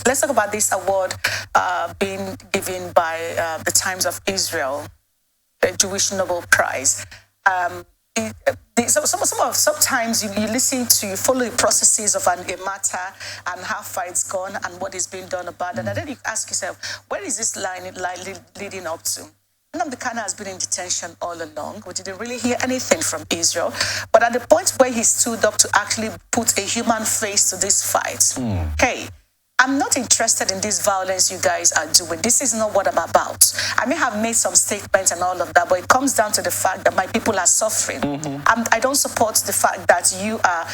let's talk about this award being given by the Times of Israel, the Jewish Nobel Prize. Sometimes you listen to, you follow the processes of a matter and how far it's gone and what is being done about it. And then you ask yourself, where is this line leading up to? Nnamdi Kanu has been in detention all along. We didn't really hear anything from Israel. But at the point where he stood up to actually put a human face to this fight, hey, I'm not interested in this violence you guys are doing. This is not what I'm about. I may have made some statements and all of that, but it comes down to the fact that my people are suffering. I don't support the fact that you are,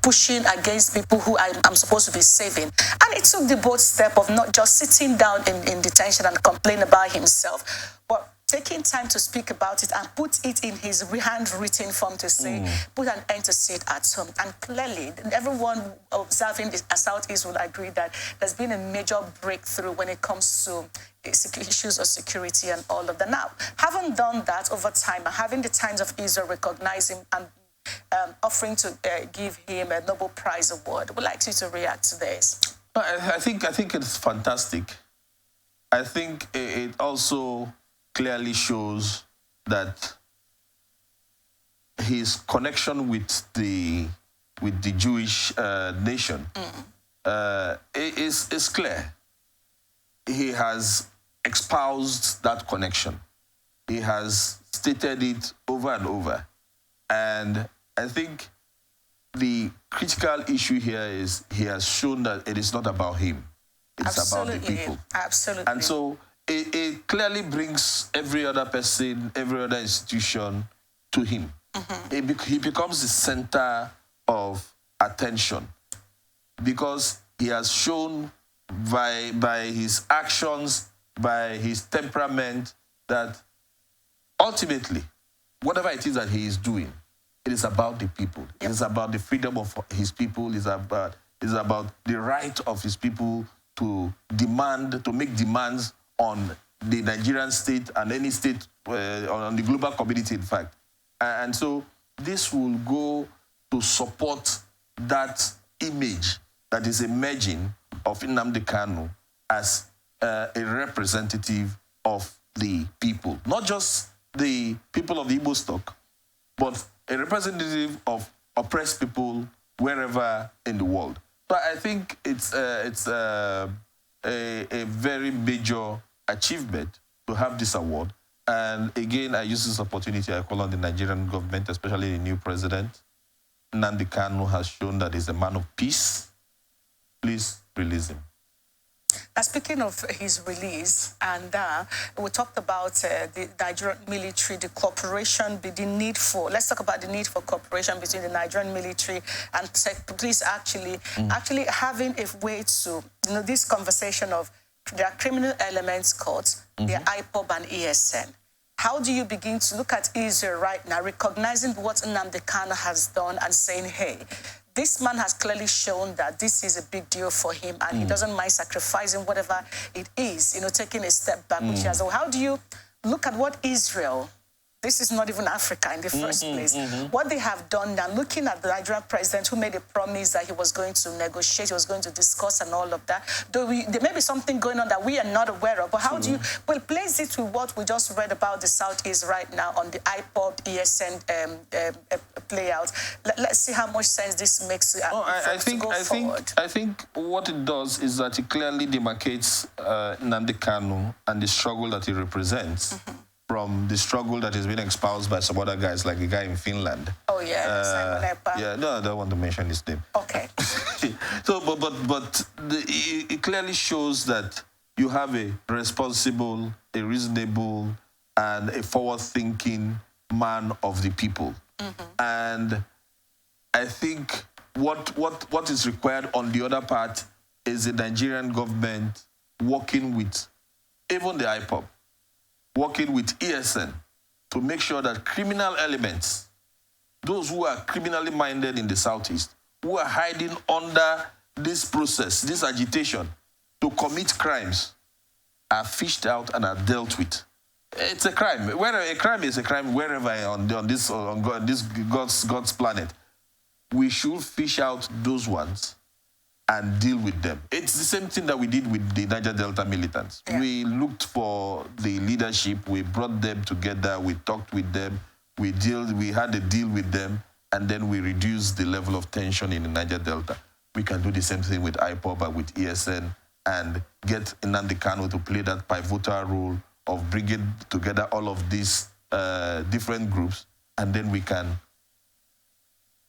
pushing against people who I'm supposed to be saving. And it took the bold step of not just sitting down in detention and complain about himself, but taking time to speak about it and put it in his handwritten form to say, put an end to it at home. And clearly, everyone observing the Southeast will agree that there's been a major breakthrough when it comes to issues of security and all of that. Now, having done that over time and having the Times of Israel recognize him and offering to give him a Nobel Prize award, I would like you to react to this. I think it's fantastic. I think it also clearly shows that his connection with the Jewish nation is clear. He has espoused that connection. He has stated it over and over. And I think the critical issue here is he has shown that it is not about him. It's about the people. Absolutely. And so it clearly brings every other person, every other institution to him. He becomes the center of attention because he has shown by his actions, by his temperament, that ultimately, whatever it is that he is doing, it is about the people. It is about the freedom of his people. It is about the right of his people to make demands on the Nigerian state and any state, on the global community, in fact. And so this will go to support that image that is emerging of Nnamdi Kanu as a representative of the people. Not just the people of the Igbo stock, but a representative of oppressed people wherever in the world. So I think it's a very major achievement to have this award. And again, I use this opportunity, I call on the Nigerian government, especially the new president. Nnamdi Kanu has shown that he's a man of peace. Please release him. Now, speaking of his release, and we talked about the Nigerian military, the cooperation, the need for, let's talk about the need for cooperation between the Nigerian military and police actually having a way to, this conversation of there are criminal elements caught, there are IPOB and ESN. How do you begin to look at Israel right now, recognizing what Nnamdi Kanu has done and saying, hey, this man has clearly shown that this is a big deal for him and he doesn't mind sacrificing whatever it is, taking a step back, which has, so how do you look at what Israel, this is not even Africa in the first place, what they have done now, looking at the Nigerian president who made a promise that he was going to negotiate, he was going to discuss and all of that, though there may be something going on that we are not aware of, but how do you, place it with what we just read about the Southeast right now on the IPOB, ESN play out. Let's see how much sense this makes. I think what it does is that it clearly demarcates Nnamdi Kanu and the struggle that he represents from the struggle that is being espoused by some other guys, like the guy in Finland. Oh yeah, no, I don't want to mention his name. Okay. So, it clearly shows that you have a responsible, a reasonable, and a forward-thinking man of the people. And I think what is required on the other part is the Nigerian government working with even the IPOB, working with ESN to make sure that criminal elements, those who are criminally minded in the Southeast, who are hiding under this process, this agitation to commit crimes, are fished out and are dealt with. It's a crime. A crime is a crime wherever on this God's planet. We should fish out those ones and deal with them. It's the same thing that we did with the Niger Delta militants. Yeah. We looked for the leadership, we brought them together, we talked with them, we had a deal with them, and then we reduced the level of tension in the Niger Delta. We can do the same thing with IPOB and with ESN and get Nnamdi Kanu to play that pivotal role of bringing together all of these different groups, and then we can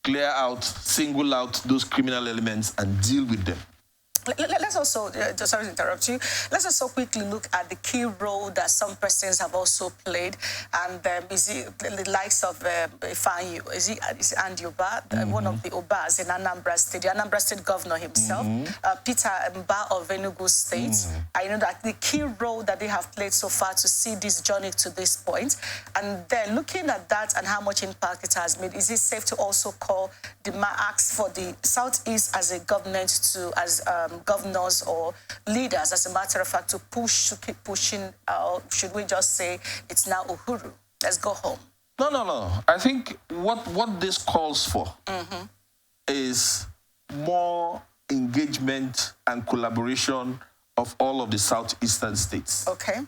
clear out, single out those criminal elements and deal with them. Let's also, sorry to interrupt you, let's also quickly look at the key role that some persons have also played. And is it the likes of Ifanyu, is it Andy Oba, one of the Obas in Anambra State, the Anambra State governor himself, Peter Barr of Enugu State. I know that the key role that they have played so far to see this journey to this point. And then looking at that and how much impact it has made, is it safe to also call ask for the Southeast as a government to, as governors or leaders, as a matter of fact, to keep pushing, should we just say it's now Uhuru? Let's go home. No. I think what this calls for is more engagement and collaboration of all of the southeastern states. Okay.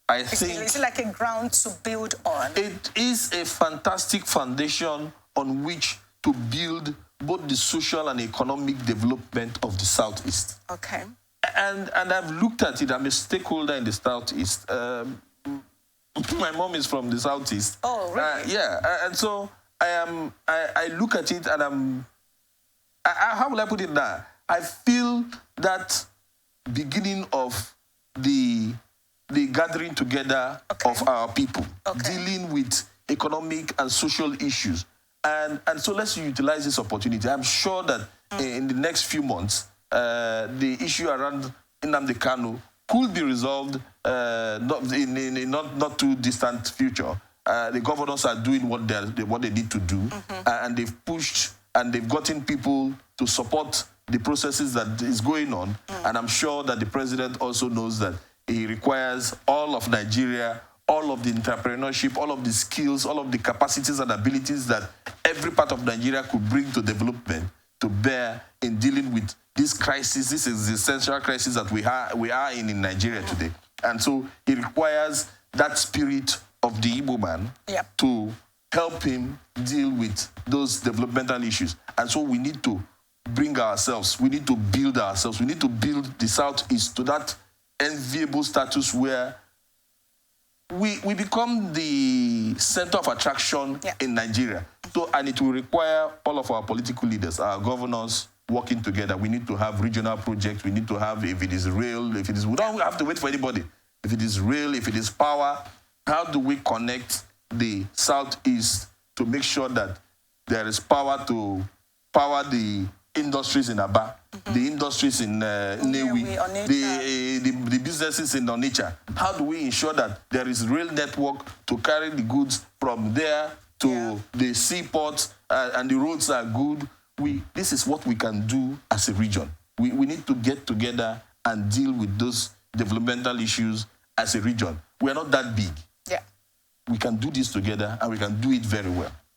I think is it like a ground to build on? It is a fantastic foundation on which to build both the social and economic development of the Southeast. Okay. And I've looked at it. I'm a stakeholder in the Southeast. My mom is from the Southeast. Oh, really? Yeah. And so I look at it and how will I put it now? I feel that beginning of the gathering together of our people, dealing with economic and social issues. And so let's utilize this opportunity. I'm sure that in the next few months, the issue around Nnamdi Kanu could be resolved in not too distant future. The governors are doing what they need to do, and they've pushed and they've gotten people to support the processes that is going on. And I'm sure that the president also knows that he requires all of Nigeria, all of the entrepreneurship, all of the skills, all of the capacities and abilities that every part of Nigeria could bring to development to bear in dealing with this crisis. This is the essential crisis that we are in Nigeria today. And so it requires that spirit of the Igbo man to help him deal with those developmental issues. And so we need to bring ourselves, we need to build ourselves, we need to build the Southeast to that enviable status where we become the center of attraction in Nigeria. So, and it will require all of our political leaders, our governors, working together. We need to have regional projects. We need to have, if it is rail, we don't have to wait for anybody. If it is rail, if it is power, how do we connect the Southeast to make sure that there is power to power the industries in Aba, the industries in Newi, the businesses in Onitsha? How do we ensure that there is rail network to carry the goods from there to the seaports and the roads are good? This is what we can do as a region. We need to get together and deal with those developmental issues as a region. We are not that big. Yeah. We can do this together and we can do it very well.